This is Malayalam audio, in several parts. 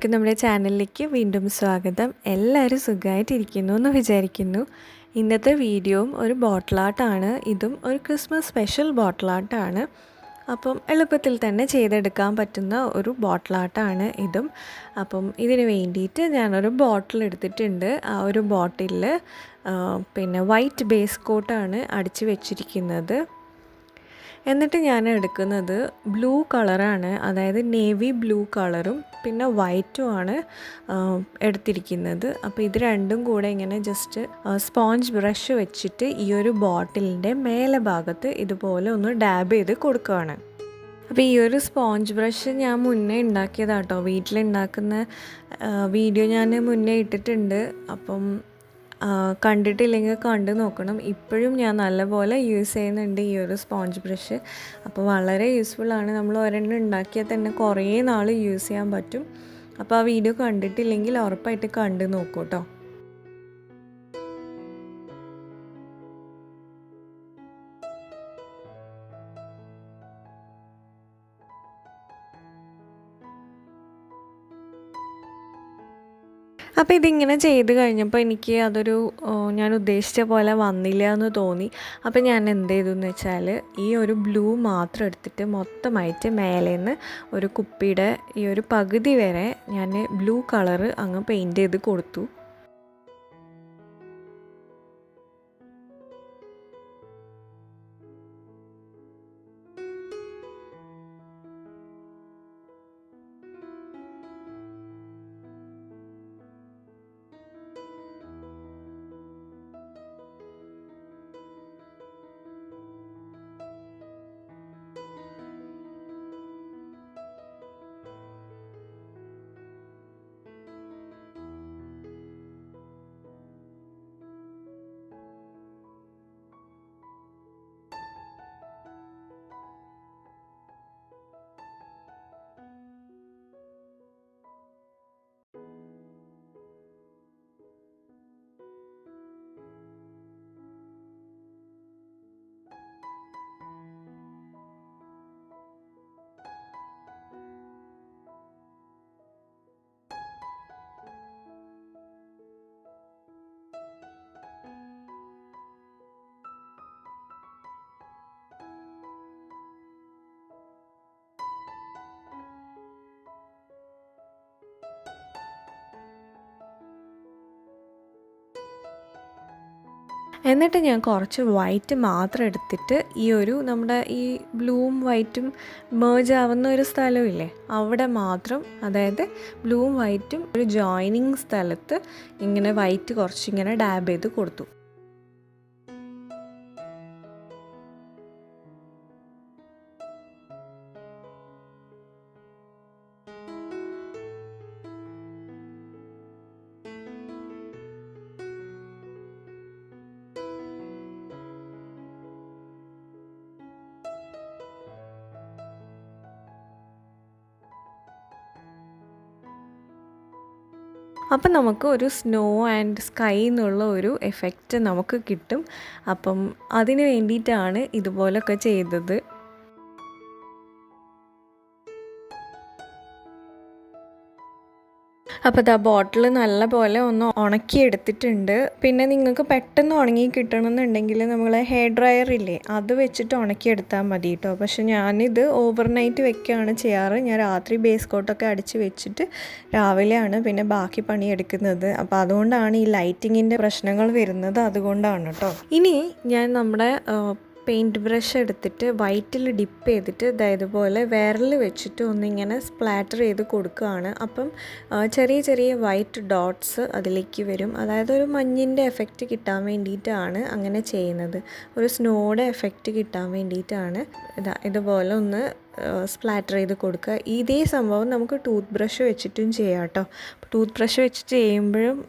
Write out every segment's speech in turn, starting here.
എല്ലാവർക്കും നമ്മുടെ ചാനലിലേക്ക് വീണ്ടും സ്വാഗതം. എല്ലാവരും സുഖമായിട്ടിരിക്കുന്നു എന്ന് വിചാരിക്കുന്നു. ഇന്നത്തെ വീഡിയോയും ഒരു ബോട്ടിൽ ആർട്ടാണ്. ഇതും ഒരു ക്രിസ്മസ് സ്പെഷ്യൽ ബോട്ടിൽ ആർട്ടാണ്. അപ്പം എളുപ്പത്തിൽ തന്നെ ചെയ്തെടുക്കാൻ പറ്റുന്ന ഒരു ബോട്ടിൽ ആർട്ടാണ് ഇതും. അപ്പം ഇതിന് വേണ്ടിയിട്ട് ഞാനൊരു ബോട്ടിൽ എടുത്തിട്ടുണ്ട്. ആ ഒരു ബോട്ടിലിൽ പിന്നെ വൈറ്റ് ബേസ് കോട്ടാണ് അടിച്ച് വെച്ചിരിക്കുന്നത്. എന്നിട്ട് ഞാൻ എടുക്കുന്നത് ബ്ലൂ കളറാണ്, അതായത് നേവി ബ്ലൂ കളറും പിന്നെ വൈറ്റുമാണ് എടുത്തിരിക്കുന്നത്. അപ്പോൾ ഇത് രണ്ടും കൂടെ ഇങ്ങനെ ജസ്റ്റ് സ്പോഞ്ച് ബ്രഷ് വെച്ചിട്ട് ഈ ഒരു ബോട്ടിലിൻ്റെ മേലെ ഭാഗത്ത് ഇതുപോലെ ഒന്ന് ഡാബ് ചെയ്ത് കൊടുക്കുകയാണ്. അപ്പോൾ ഈ ഒരു സ്പോഞ്ച് ബ്രഷ് ഞാൻ മുന്നേ ഉണ്ടാക്കിയതാട്ടോ. വീട്ടിലുണ്ടാക്കുന്ന വീഡിയോ ഞാൻ മുന്നേ ഇട്ടിട്ടുണ്ട്. അപ്പം കണ്ടിട്ടില്ലെങ്കിൽ കണ്ടു നോക്കണം. ഇപ്പോഴും ഞാൻ നല്ലപോലെ യൂസ് ചെയ്യുന്നുണ്ട് ഈ ഒരു സ്പോഞ്ച് ബ്രഷ്. അപ്പോൾ വളരെ യൂസ്ഫുള്ളാണ്. നമ്മൾ ഒരെണ്ണം ഉണ്ടാക്കിയാൽ തന്നെ കുറേ നാൾ യൂസ് ചെയ്യാൻ പറ്റും. അപ്പോൾ ആ വീഡിയോ കണ്ടിട്ടില്ലെങ്കിൽ ഉറപ്പായിട്ട് കണ്ടു നോക്കൂ കേട്ടോ. അപ്പോൾ ഇതിങ്ങനെ ചെയ്ത് കഴിഞ്ഞപ്പോൾ എനിക്ക് അതൊരു ഞാൻ ഉദ്ദേശിച്ച പോലെ വന്നില്ല എന്ന് തോന്നി. അപ്പോൾ ഞാൻ എന്ത് ചെയ്തു എന്ന് വെച്ചാൽ ഈ ഒരു ബ്ലൂ മാത്രം എടുത്തിട്ട് മൊത്തമായിട്ട് മേലേന്ന് ഒരു കുപ്പിയുടെ ഈ ഒരു പകുതി വരെ ഞാൻ ബ്ലൂ കളറ് അങ്ങ് പെയിൻറ്റ് ചെയ്ത് കൊടുത്തു. എന്നിട്ട് ഞാൻ കുറച്ച് വൈറ്റ് മാത്രം എടുത്തിട്ട് ഈ ഒരു നമ്മുടെ ഈ ബ്ലൂവും വൈറ്റും മേർജ് ആവുന്ന ഒരു സ്ഥലമില്ലേ അവിടെ മാത്രം, അതായത് ബ്ലൂവും വൈറ്റും ഒരു ജോയിനിങ് സ്ഥലത്ത് ഇങ്ങനെ വൈറ്റ് കുറച്ചിങ്ങനെ ഡാബ് ചെയ്ത് കൊടുത്തു. അപ്പം നമുക്ക് ഒരു സ്നോ ആൻഡ് സ്കൈ എന്നുള്ള ഒരു എഫക്റ്റ് നമുക്ക് കിട്ടും. അപ്പം അതിന് വേണ്ടിയിട്ടാണ് ഇതുപോലൊക്കെ ചെയ്തത്. അപ്പോൾ ഇതാ ബോട്ടിൽ നല്ല പോലെ ഒന്ന് ഉണക്കിയെടുത്തിട്ടുണ്ട്. പിന്നെ നിങ്ങൾക്ക് പെട്ടെന്ന് ഉണങ്ങി കിട്ടണമെന്നുണ്ടെങ്കിൽ നമ്മൾ ഹെയർ ഡ്രയർ ഇല്ലേ അത് വെച്ചിട്ട് ഉണക്കിയെടുത്താൽ മതി കേട്ടോ. പക്ഷെ ഞാനിത് ഓവർനൈറ്റ് വെക്കുകയാണ് ചെയ്യാറ്. ഞാൻ രാത്രി ബേസ് കോട്ടൊക്കെ അടിച്ച് വെച്ചിട്ട് രാവിലെയാണ് പിന്നെ ബാക്കി പണിയെടുക്കുന്നത്. അപ്പോൾ അതുകൊണ്ടാണ് ഈ ലൈറ്റിങ്ങിൻ്റെ പ്രശ്നങ്ങൾ വരുന്നത്, അതുകൊണ്ടാണ് കേട്ടോ. ഇനി ഞാൻ നമ്മുടെ പെയിൻറ്റ് ബ്രഷ് എടുത്തിട്ട് വൈറ്റിൽ ഡിപ്പ് ചെയ്തിട്ട് ഇതുപോലെ വിരൽ വെച്ചിട്ട് ഒന്നിങ്ങനെ സ്പ്ലാറ്റർ ചെയ്ത് കൊടുക്കുകയാണ്. അപ്പം ചെറിയ ചെറിയ വൈറ്റ് ഡോട്ട്സ് അതിലേക്ക് വരും. അതായത് ഒരു മഞ്ഞിൻ്റെ എഫക്റ്റ് കിട്ടാൻ വേണ്ടിയിട്ടാണ് അങ്ങനെ ചെയ്യുന്നത്. ഒരു സ്നോയുടെ എഫക്റ്റ് കിട്ടാൻ വേണ്ടിയിട്ടാണ് ഇതുപോലെ ഒന്ന് സ്പ്ലാറ്റർ ചെയ്ത് കൊടുക്കുക. ഇതേ സംഭവം നമുക്ക് ടൂത്ത് ബ്രഷ് വെച്ചിട്ടും ചെയ്യാം കേട്ടോ. ടൂത്ത് ബ്രഷ് വെച്ചിട്ട് ചെയ്യുമ്പോഴും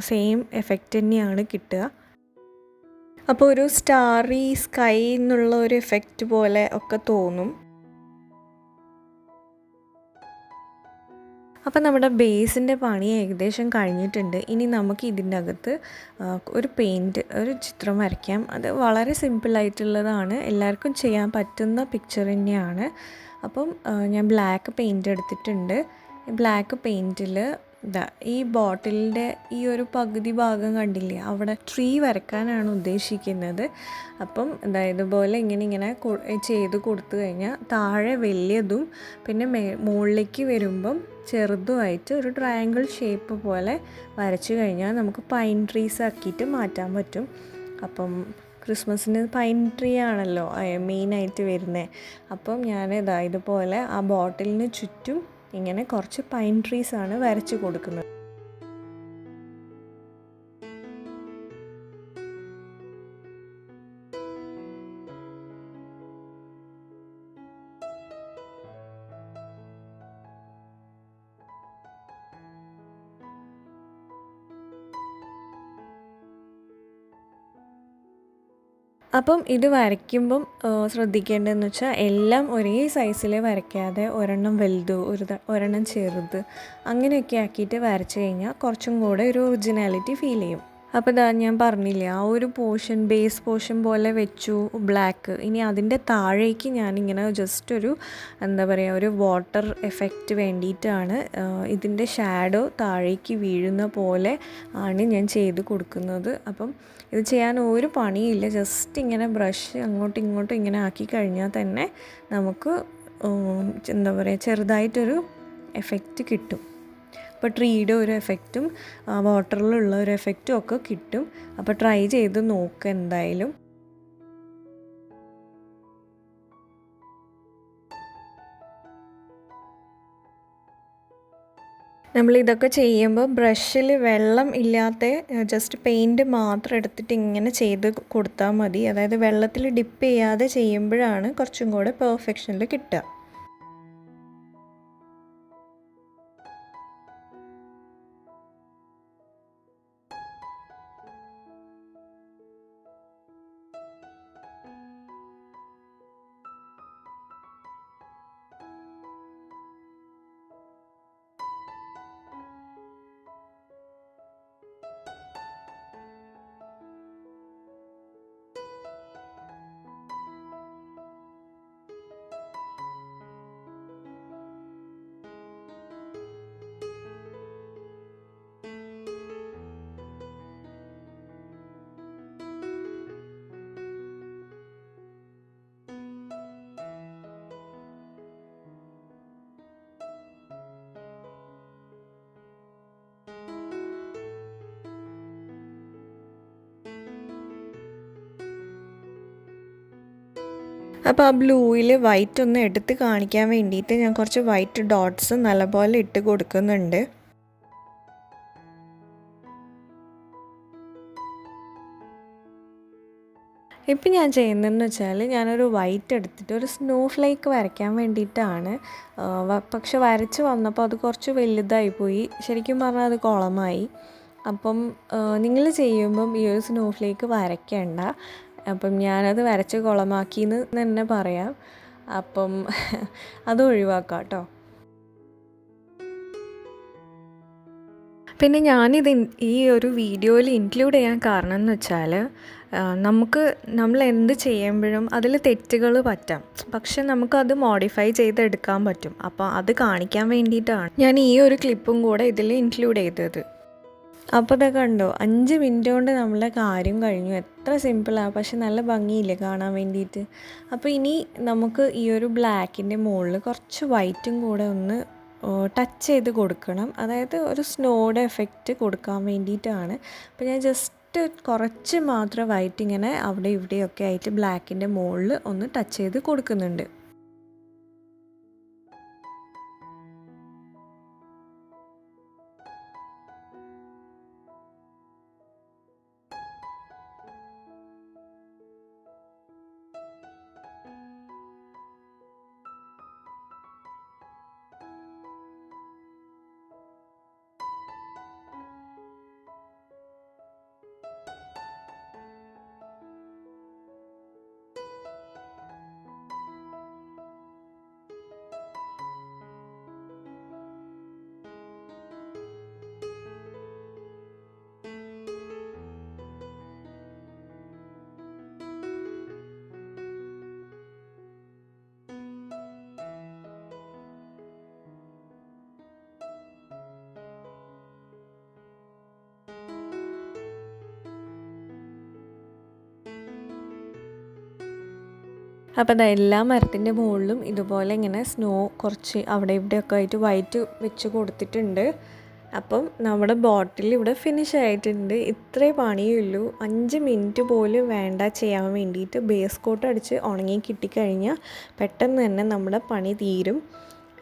സെയിം എഫക്റ്റ് തന്നെയാണ് കിട്ടുക. അപ്പോൾ ഒരു സ്റ്റാറി സ്കൈ എന്നുള്ള ഒരു എഫക്റ്റ് പോലെ ഒക്കെ തോന്നും. അപ്പോൾ നമ്മുടെ ബേസിൻ്റെ പണി ഏകദേശം കഴിഞ്ഞിട്ടുണ്ട്. ഇനി നമുക്ക് ഇതിൻ്റെ അകത്ത് ഒരു ഒരു ചിത്രം വരയ്ക്കാം. അത് വളരെ സിമ്പിളായിട്ടുള്ളതാണ്, എല്ലാവർക്കും ചെയ്യാൻ പറ്റുന്ന പിക്ചർ തന്നെയാണ്. അപ്പം ഞാൻ ബ്ലാക്ക് പെയിൻറ്റ് എടുത്തിട്ടുണ്ട്. ബ്ലാക്ക് പെയിൻറ്റിൽ ഈ ബോട്ടിലിൻ്റെ ഈ ഒരു പകുതി ഭാഗം കണ്ടില്ലേ, അവിടെ ട്രീ വരയ്ക്കാനാണ് ഉദ്ദേശിക്കുന്നത്. അപ്പം ഇതുപോലെ ഇങ്ങനെ ചെയ്ത് കൊടുത്തു കഴിഞ്ഞാൽ താഴെ വലിയതും പിന്നെ മുകളിലേക്ക് വരുമ്പം ചെറുതുമായിട്ട് ഒരു ട്രയാങ്കിൾ ഷേപ്പ് പോലെ വരച്ചു കഴിഞ്ഞാൽ നമുക്ക് പൈൻ ട്രീസ് ആക്കിയിട്ട് മാറ്റാൻ പറ്റും. അപ്പം ക്രിസ്മസിന് പൈൻ ട്രീ ആണല്ലോ മെയിനായിട്ട് വരുന്നത്. അപ്പം ഞാൻ ഇതുപോലെ ആ ബോട്ടിലിന് ചുറ്റും ഇങ്ങനെ കുറച്ച് പൈൻ ട്രീസാണ് വരച്ച് കൊടുക്കുന്നത്. അപ്പം ഇത് വരയ്ക്കുമ്പം ശ്രദ്ധിക്കേണ്ടതെന്ന് വെച്ചാൽ എല്ലാം ഒരേ സൈസിൽ വരയ്ക്കാതെ ഒരെണ്ണം വലുത് ഒരെണ്ണം ചെറുത് അങ്ങനെയൊക്കെ ആക്കിയിട്ട് വരച്ച് കഴിഞ്ഞാൽ കുറച്ചും കൂടെ ഒരു ഒറിജിനാലിറ്റി ഫീൽ ചെയ്യും. അപ്പോൾ ഞാൻ പറഞ്ഞില്ലേ, ആ ഒരു ബേസ് പോർഷൻ പോലെ വെച്ചു ബ്ലാക്ക്. ഇനി അതിൻ്റെ താഴേക്ക് ഞാനിങ്ങനെ ജസ്റ്റ് ഒരു വാട്ടർ എഫക്റ്റ് വേണ്ടിയിട്ടാണ് ഇതിൻ്റെ ഷാഡോ താഴേക്ക് വീഴുന്ന പോലെ ആണ് ഞാൻ ചെയ്ത് കൊടുക്കുന്നത്. അപ്പം ഇത് ചെയ്യാൻ ഒരു പണിയില്ല, ജസ്റ്റ് ഇങ്ങനെ ബ്രഷ് അങ്ങോട്ടും ഇങ്ങോട്ടും ഇങ്ങനെ ആക്കി കഴിഞ്ഞാൽ തന്നെ നമുക്ക് ചെറുതായിട്ടൊരു എഫക്റ്റ് കിട്ടും. അപ്പോൾ ട്രീയുടെ ഒരു എഫക്റ്റും വാട്ടറിലുള്ള ഒരു എഫക്റ്റും ഒക്കെ കിട്ടും. അപ്പോൾ ട്രൈ ചെയ്ത് നോക്കുക എന്തായാലും. നമ്മളിതൊക്കെ ചെയ്യുമ്പോൾ ബ്രഷിൽ വെള്ളം ഇല്ലാത്ത ജസ്റ്റ് പെയിൻറ്റ് മാത്രം എടുത്തിട്ട് ഇങ്ങനെ ചെയ്ത് കൊടുത്താൽ മതി. അതായത് വെള്ളത്തിൽ ഡിപ്പ് ചെയ്യാതെ ചെയ്യുമ്പോഴാണ് കുറച്ചും കൂടെ പെർഫെക്ഷനിൽ കിട്ടുക. അപ്പോൾ ആ ബ്ലൂവിൽ വൈറ്റ് ഒന്ന് എടുത്ത് കാണിക്കാൻ വേണ്ടിയിട്ട് ഞാൻ കുറച്ച് വൈറ്റ് ഡോട്ട്സ് നല്ലപോലെ ഇട്ട് കൊടുക്കുന്നുണ്ട്. ഇപ്പം ഞാൻ ചെയ്യുന്നതെന്ന് വെച്ചാൽ ഞാനൊരു വൈറ്റ് എടുത്തിട്ട് ഒരു സ്നോ ഫ്ലേക്ക് വരയ്ക്കാൻ വേണ്ടിയിട്ടാണ്. പക്ഷെ വരച്ച് വന്നപ്പോൾ അത് കുറച്ച് വലുതായിപ്പോയി. ശരിക്കും പറഞ്ഞാൽ അത് കുളമായി. അപ്പം നിങ്ങൾ ചെയ്യുമ്പം ഈ ഒരു സ്നോ ഫ്ലേക്ക് വരയ്ക്കേണ്ട. അപ്പം ഞാനത് വരച്ച് കുളമാക്കിയെന്ന് തന്നെ പറയാം. അപ്പം അത് ഒഴിവാക്കാം കേട്ടോ. പിന്നെ ഞാനിത് ഈ ഒരു വീഡിയോയിൽ ഇൻക്ലൂഡ് ചെയ്യാൻ കാരണം എന്ന് വെച്ചാൽ നമ്മൾ എന്ത് ചെയ്യുമ്പോഴും അതിൽ തെറ്റുകൾ പറ്റാം, പക്ഷെ നമുക്കത് മോഡിഫൈ ചെയ്തെടുക്കാൻ പറ്റും. അപ്പോൾ അത് കാണിക്കാൻ വേണ്ടിയിട്ടാണ് ഞാൻ ഈ ഒരു ക്ലിപ്പും കൂടെ ഇതിൽ ഇൻക്ലൂഡ് ചെയ്തത്. അപ്പോൾ ഇതൊക്കെ കണ്ടോ, 5 മിനിറ്റ് കൊണ്ട് നമ്മളെ കാര്യം കഴിഞ്ഞു. എത്ര സിമ്പിളാണ്, പക്ഷെ നല്ല ഭംഗിയില്ലേ കാണാൻ വേണ്ടിയിട്ട്. അപ്പോൾ ഇനി നമുക്ക് ഈ ഒരു ബ്ലാക്കിൻ്റെ മുകളിൽ കുറച്ച് വൈറ്റും കൂടെ ഒന്ന് ടച്ച് ചെയ്ത് കൊടുക്കണം. അതായത് ഒരു സ്നോയുടെ എഫക്റ്റ് കൊടുക്കാൻ വേണ്ടിയിട്ടാണ്. അപ്പോൾ ഞാൻ ജസ്റ്റ് കുറച്ച് മാത്രം വൈറ്റ് ഇങ്ങനെ അവിടെ ഇവിടെയൊക്കെ ആയിട്ട് ബ്ലാക്കിൻ്റെ മുകളിൽ ഒന്ന് ടച്ച് ചെയ്ത് കൊടുക്കുന്നുണ്ട്. അപ്പോൾ അത് എല്ലാ മരത്തിൻ്റെ മുകളിലും ഇതുപോലെ ഇങ്ങനെ സ്നോ കുറച്ച് അവിടെ ഇവിടെയൊക്കെ ആയിട്ട് വൈറ്റ് വെച്ച് കൊടുത്തിട്ടുണ്ട്. അപ്പം നമ്മുടെ ബോട്ടിൽ ഇവിടെ ഫിനിഷ് ആയിട്ടുണ്ട്. ഇത്രേ പണിയുള്ളൂ. 5 മിനിറ്റ് പോലും വേണ്ട ചെയ്യാൻ വേണ്ടിയിട്ട്. ബേസ് കോട്ട് അടിച്ച് ഉണങ്ങി കിട്ടിക്കഴിഞ്ഞാൽ പെട്ടെന്ന് തന്നെ നമ്മുടെ പണി തീരും.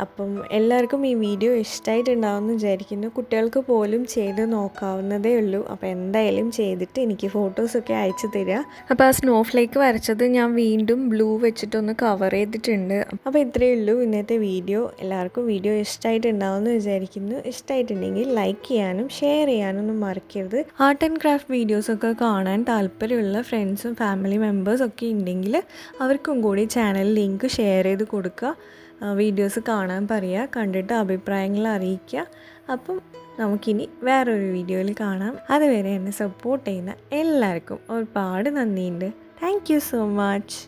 അപ്പം എല്ലാവർക്കും ഈ വീഡിയോ ഇഷ്ടമായിട്ടുണ്ടാവുമെന്ന് വിചാരിക്കുന്നു. കുട്ടികൾക്ക് പോലും ചെയ്ത് നോക്കാവുന്നതേ ഉള്ളൂ. അപ്പോൾ എന്തായാലും ചെയ്തിട്ട് എനിക്ക് ഫോട്ടോസൊക്കെ അയച്ചു തരിക. അപ്പോൾ ആ സ്നോഫ്ലേക്ക് വരച്ചത് ഞാൻ വീണ്ടും ബ്ലൂ വെച്ചിട്ടൊന്ന് കവർ ചെയ്തിട്ടുണ്ട്. അപ്പോൾ ഇത്രയേ ഉള്ളൂ ഇന്നത്തെ വീഡിയോ. എല്ലാവർക്കും വീഡിയോ ഇഷ്ടമായിട്ടുണ്ടാവുമെന്ന് വിചാരിക്കുന്നു. ഇഷ്ടമായിട്ടുണ്ടെങ്കിൽ ലൈക്ക് ചെയ്യാനും ഷെയർ ചെയ്യാനൊന്നും മറക്കരുത്. ആർട്ട് ആൻഡ് ക്രാഫ്റ്റ് വീഡിയോസൊക്കെ കാണാൻ താല്പര്യമുള്ള ഫ്രണ്ട്സും ഫാമിലി മെമ്പേഴ്സൊക്കെ ഉണ്ടെങ്കിൽ അവർക്കും കൂടി ചാനൽ ലിങ്ക് ഷെയർ ചെയ്ത് കൊടുക്കുക. വീഡിയോസ് കാണാൻ പറയുക, കണ്ടിട്ട് അഭിപ്രായങ്ങൾ അറിയിക്കുക. അപ്പം നമുക്കിനി വേറൊരു വീഡിയോയിൽ കാണാം. അതുവരെ എന്നെ സപ്പോർട്ട് ചെയ്യുന്ന എല്ലാവർക്കും ഒരുപാട് നന്ദിയുണ്ട്. Thank you so much.